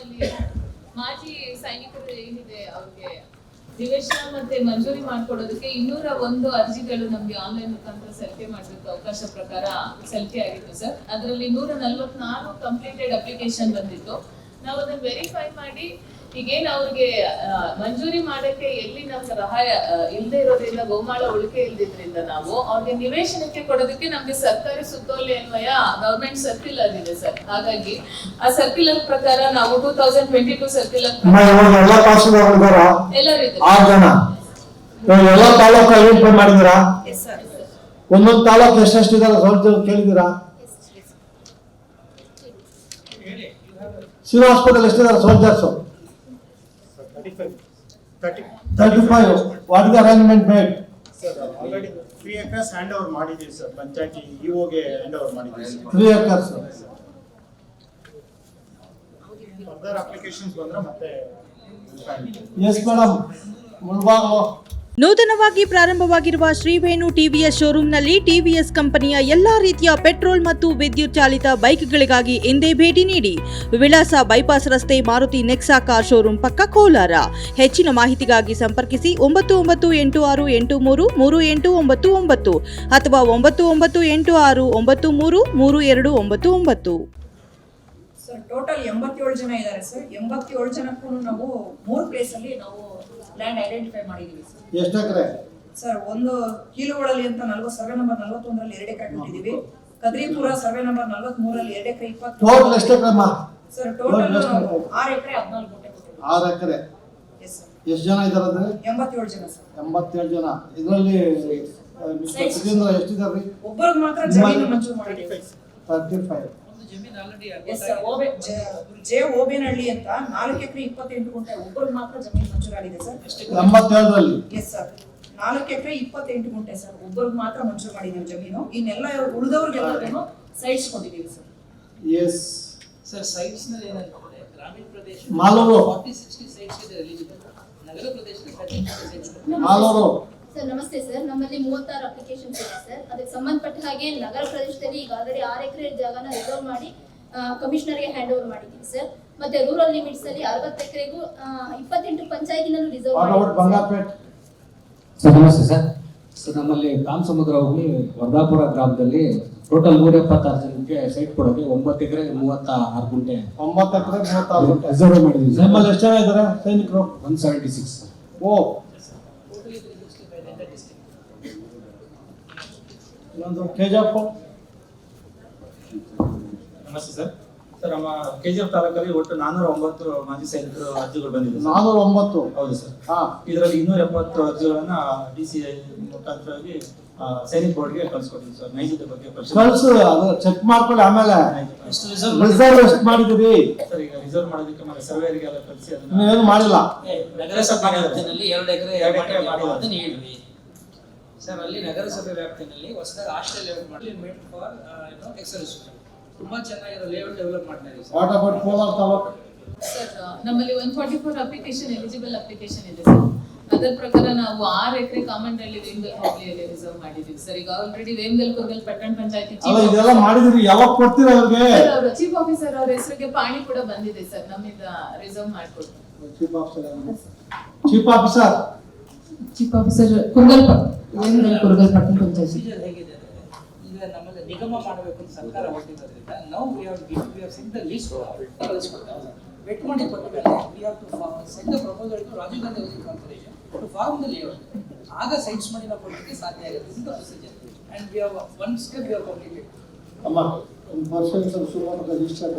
ನಮ್ಮಲ್ಲಿ ಮಾಜಿ ಸೈನಿಕರು ಏನಿದೆ ಅವ್ರಿಗೆ ನಿವೇಶನ ಮತ್ತೆ ಮಂಜೂರಿ ಮಾಡ್ಕೊಡೋದಕ್ಕೆ 201 ಅರ್ಜಿಗಳು ನಮ್ಗೆ ಆನ್ಲೈನ್ ಮುಖಾಂತರ ಸಲ್ಲಿಕೆ ಮಾಡಬೇಕು ಅವಕಾಶ ಪ್ರಕಾರ ಸಲ್ಲಿಕೆ ಆಗಿತ್ತು ಸರ್. ಅದರಲ್ಲಿ 144 ಕಂಪ್ಲೀಟೆಡ್ ಅಪ್ಲಿಕೇಶನ್ ಬಂದಿತ್ತು. ನಾವು ಅದನ್ನ ವೆರಿಫೈ ಮಾಡಿ ಈಗೇನ್ ಅವ್ರಿಗೆ ಮಂಜೂರಿ ಮಾಡಕ್ಕೆ ಎಲ್ಲಿ ನಮ್ಮ ಸಹಾಯ ಇಲ್ಲದೆ ಇರೋದ್ರಿಂದ ಗೋಮಾಳ ಉಳಿಕೆ ಇಲ್ದಿದ್ರಿಂದ ನಾವು ಅವ್ರಿಗೆ ನಿವೇಶನಕ್ಕೆ ಕೊಡೋದಕ್ಕೆ ನಮ್ಗೆ ಸರ್ಕಾರಿ ಸುತ್ತೋಲೆ ಅನ್ವಯ ಗವರ್ಮೆಂಟ್ ಸರ್ಕ್ಯುಲರ್ ಇದೆ ಸರ್. ಹಾಗಾಗಿ ಆ ಸರ್ಕ್ಯುಲರ್ ಪ್ರಕಾರ ನಾವು 2022 ಸರ್ಕ್ಯುಲರ್ ಎಲ್ಲ ತಾಲೂಕು ಐಡೆಂಟಿಫೈ ಮಾಡಿದಿರಾ? ಒಂದೊಂದು ತಾಲೂಕು ಎಷ್ಟೆಷ್ಟು ಇದಾರೆ ಕೇಳಿದಿರಾ? ಶಿವ ಹಾಸ್ಪಿಟಲ್ ಎಷ್ಟಿದ್ದಾರೆ soldiers? 35. What is the arrangement made? Sir, already 3 acres hand over ಮಾಡಿದೀವಿ ಸರ್. ಪಂಚಾಯತಿ ಇಒಗೆ hand over ಮಾಡಿದೀವಿ ಸರ್. 3 acres. Further applications ಬಂದ್ರೆ ಮತ್ತೆ Yes madam. ಮುಳಬಾಗಿಲು ನೂತನವಾಗಿ ಪ್ರಾರಂಭವಾಗಿರುವ ಶ್ರೀವೇಣು ಟಿವಿಎಸ್ ಶೋರೂಮ್ನಲ್ಲಿ ಟಿವಿಎಸ್ ಕಂಪನಿಯ ಎಲ್ಲಾ ರೀತಿಯ ಪೆಟ್ರೋಲ್ ಮತ್ತು ವಿದ್ಯುತ್ ಚಾಲಿತ ಬೈಕ್ಗಳಿಗಾಗಿ ಎಂದೇ ಭೇಟಿ ನೀಡಿ. ವಿಳಾಸ ಬೈಪಾಸ್ ರಸ್ತೆ, ಮಾರುತಿ ನೆಕ್ಸಾ ಕಾರ್ ಶೋರೂಮ್ ಪಕ್ಕ, ಕೋಲಾರ. ಹೆಚ್ಚಿನ ಮಾಹಿತಿಗಾಗಿ ಸಂಪರ್ಕಿಸಿ 9986833899 ಅಥವಾ 9986933299. ಸರ್ ಟೋಟಲ್ 87 ಜನ ಇದ್ದಾರೆ ಸರ್. 87 ಜನಕ್ಕೂ ನಾವು 3 ಪ್ಲೇಸ್ ಅಲ್ಲಿ ನಾವು ಲ್ಯಾಂಡ್ ಐಡೆಂಟಿಫೈ ಮಾಡಿದೀವಿ ಸರ್. ಎಷ್ಟು ಎಕರೆ ಸರ್? ಒಂದು ಕೀಲುಗಳಲ್ಲಿ ಅಂತ ಸರ್ವೆ ನಂಬರ್ 41ರಲ್ಲಿ 2 ಎಕರೆ ಕೊಟ್ಟಿದ್ದೀವಿ. ಕದ್ರಿಪುರ ಸರ್ವೆ ನಂಬರ್ 43ರಲ್ಲಿ 2 ಎಕರೆ 20. ಟೋಟಲ್ ಎಷ್ಟು ಎಕರೆ ಅಮ್ಮ? ಸರ್ ಟೋಟಲ್ 6 ಎಕರೆ 14 ಗುಂಟೆ ಕೊಟ್ಟಿದ್ದೀವಿ. 6 ಎಕರೆ. Yes sir. ಎಷ್ಟು ಜನ ಇದ್ದಾರೆ ಅಂದ್ರೆ? 87 ಜನ ಸರ್. 87 ಜನ. ಇದರಲ್ಲಿ ಎಷ್ಟಿದ್ದಾರೆ? ಒಬ್ಬರಿಗೆ ಮಾತ್ರ ಜಮೀನು ಮಂಜೂರು ಮಾಡಿದ್ದೀವಿ. 35. Yes sir. ಜೆ ಓಬೇನಹಳ್ಳಿ ಅಂತ 4 ಎಕರೆ 28 ಗುಂಟೆ ಒಬ್ಬರಿಗೆ ಮಾತ್ರ ಜಮೀನು ಮಂಜೂರಾಗಿದೆ ಸರ್. 87ರಲ್ಲಿ. Yes sir. 4 ಎಕರೆ 28 ಗುಂಟೆ ಸರ್ ಒಬ್ಬರಿಗೆ ಮಾತ್ರ ಮಂಜೂರು ಮಾಡಿದೀವಿ ಜಮೀನು. ಇನ್ನೆಲ್ಲ ಉಳಿದವ್ರಿಗೆಲ್ಲರಿಗೂ ಸೈಟ್ಸ್ ಕೊಟ್ಟಿದ್ದೀವಿ ಸರ್. Yes sir. ಸೈಟ್ಸ್ ನಲ್ಲಿ ಏನಂತಂದ್ರೆ ಗ್ರಾಮೀಣ ಪ್ರದೇಶ ಮಾಲೂರು 40-60 ಸೈಟ್ಸ್ ಇದೆ ಎಲಿಜಿಬಲ್. ನಗರ ಪ್ರದೇಶದಲ್ಲಿ 35 ಸೈಟ್ಸ್. ಮಾಲೂರು ಸರ್ ನಮಸ್ತೆ ಸರ್. ನಮ್ಮಲ್ಲಿ 36 ಅಪ್ಲಿಕೇಶನ್ಸ್ ಇದೆ ಸರ್. ಅದಕ್ಕೆ ಸಂಬಂಧಪಟ್ಟ ಹಾಗೆ ನಗರ ಪ್ರದೇಶದಲ್ಲಿ ಈಗ ಆಲ್ರೆಡಿ 6 ಎಕರೆ ಜಾಗನ ರಿಸರ್ವ್ ಮಾಡಿ ಕಮಿಷನರ್ಗೆ ಹ್ಯಾಂಡ್ ಓವರ್ ಮಾಡಿದ್ದೀವಿ ಸರ್. ಮತ್ತೆ ರೂರಲ್ ಲಿಮಿಟ್ಸ್ ಅಲ್ಲಿ 60 ಎಕರೆಗೂ 28 ಪಂಚಾಯತಿನಲ್ಲೂ ರಿಸರ್ವ್ ಮಾಡಿದ್ದೀವಿ ಸರ್. ನಮಸ್ತೆ ಸರ್. ಸರ್ ನಮ್ಮಲ್ಲಿ ಕಾಮಸಮುದ್ರ ಹೋಗಿ ವರ್ಧಾಪುರ ಗ್ರಾಮದಲ್ಲಿ ಟೋಟಲ್ 176 ಜನಕ್ಕೆ ಸೈಟ್ ಕೊಡೋಕೆ 9 ಎಕರೆ 36 ಗುಂಟೆ 9 ಎಕರೆ 36 ಗುಂಟೆ ರಿಸರ್ವ್ ಮಾಡಿದ್ದೀವಿ ಸರ್. ನಮ್ಮಲ್ಲಿ ಎಷ್ಟು ಜನ ಇದ್ದಾರೆ ಸೈನಿಕರು? 176 ಸರ್. ಓ ಇನ್ನೊಂದು ಕೆಜಿಎಫ್. ನಮಸ್ತೆ ಸರ್. ಸರ್ ನಮ್ಮ ಕೆಜಿಎಫ್ ತಾಲೂಕಲ್ಲಿ ಒಟ್ಟು 409 ಮಾಜಿ ಸೈನಿಕರು ಅರ್ಜಿಗಳು ಬಂದಿದೆ. 409? ಹೌದು ಸರ್. ಹಾ. ಇದರಲ್ಲಿ 270 ಅರ್ಜಿಗಳನ್ನ ಡಿಸಿಐ ಮುಖಾಂತರವಾಗಿ ಸೈನಿಕ್ ಬೋರ್ಡ್ಗೆ ಕಳಿಸ್ಕೊಟ್ಟಿದ್ವಿ ಸರ್. ನೈಜದ ಬಗ್ಗೆ ಕಳಿಸು, ಅದು ಚೆಕ್ ಮಾಡ್ಕೊಳ್ಳಿ. ಆಮೇಲೆ ರಿಸರ್ವ್ ಎಷ್ಟು ಮಾಡಿದಿರಿ ಸರ್? ಈಗ ರಿಸರ್ವ್ ಮಾಡೋದಕ್ಕೆ ಮತ್ತೆ ಸರ್ವೇರಿಗೆ ಎಲ್ಲ ಕಳಿಸಿ ಅದನ್ನ ಏನು ಮಾಡಿಲ್ಲ. ನಗರಸಭೆ ವ್ಯಾಪ್ತಿನಲ್ಲಿ 2 ಎಕರೆ ಮಾಡಿಲ್ಲ ಅಂತ ಹೇಳಿದ್ವಿ ಸರ್. ಅಲ್ಲಿ ನಗರಸಭೆ ವ್ಯಾಪ್ತಿನಲ್ಲಿ ಹೊಸದಾಗಿ ಹಾಸ್ಟೆಲ್ ಲೇಔಟ್ ಮಾಡಿ ಮೇಡ್ ಫಾರ್ ಎಕ್ಸರ್ಸೈಸ್ ತುಂಬಾ ಚೆನ್ನಾಗಿರೋ ಲೇಔಟ್ ಡೆವಲಪ್ ಮಾಡ್ತಾ ಇದೀವಿ sir. What about Kolar taluk? Sir ನಮ್ಮಲ್ಲಿ 144 ಅಪ್ಲಿಕೇಶನ್ ಎಲಿಜಿಬಲ್ ಅಪ್ಲಿಕೇಶನ್ ಇದೆ ಸರ್. ಅದರ ಪ್ರಕಾರ ನಾವು 6 ಎಕರೆ ಕಾಮನ್ನಲ್ಲಿ ವೇಮಗಲ್ ಹೋಬಳಿಯಲ್ಲಿ ರಿಸರ್ವ್ ಮಾಡಿದೀವಿ ಸರ್. ಈಗ ಆಲ್ರೆಡಿ ವೇಮಗಲ್ ಕುರ್ಗಲ್ ಪಟ್ಟಣ ಪಂಚಾಯತಿ ಇದೆಲ್ಲ ಮಾಡಿದ್ರಿ, ಯಾವಾಗ ಕೊಡ್ತೀರಾ ಅವ್ರಿಗೆ? ಚೀಫ್ ಆಫೀಸರ್ ಅವರ ಹೆಸರಿಗೆ ಪಾಣಿ ಕೂಡ ಬಂದಿದೆ ಸರ್. ನಮ್ಮಿಂದ ರಿಸರ್ವ್ ಮಾಡ್ಕೊಡ್ತೀವಿ. ಚೀಫ್ ಆಫೀಸರ್ ಕುರ್ಗಲ್ ಕುರ್ಗಲ್ ಪಟ್ಟಣ ಪಂಚಾಯತಿ ಪ್ರೊಸೀಜರ್ ಹೇಗಿದೆ ಅಂದ್ರೆ, ಈಗ ನಮ್ಮಲ್ಲಿ ನಿಗಮ ಮಾಡಬೇಕು ಅಂತ ಸರ್ಕಾರ ಹೊರಟಿರೋದ್ರಿಂದ ನಾವು we have send the list vet ಮಾಡಿ ಕೊಟ್ಟ ಮೇಲೆ we have to send the proposal to Rajiv Gandhi housing corporation to form the layout. ಆಗ ಸೈಟ್ಸ್ ಮಾಡಿ ನಾವು ಕೊಡಲಿಕ್ಕೆ ಸಾಧ್ಯ ಆಗುತ್ತೆ. This is the procedure and we have one step we have completed. ಅಮ್ಮ ಒಂದು ವರ್ಷದಿಂದ ಶುರುವಾದ ರಿಜಿಸ್ಟರ್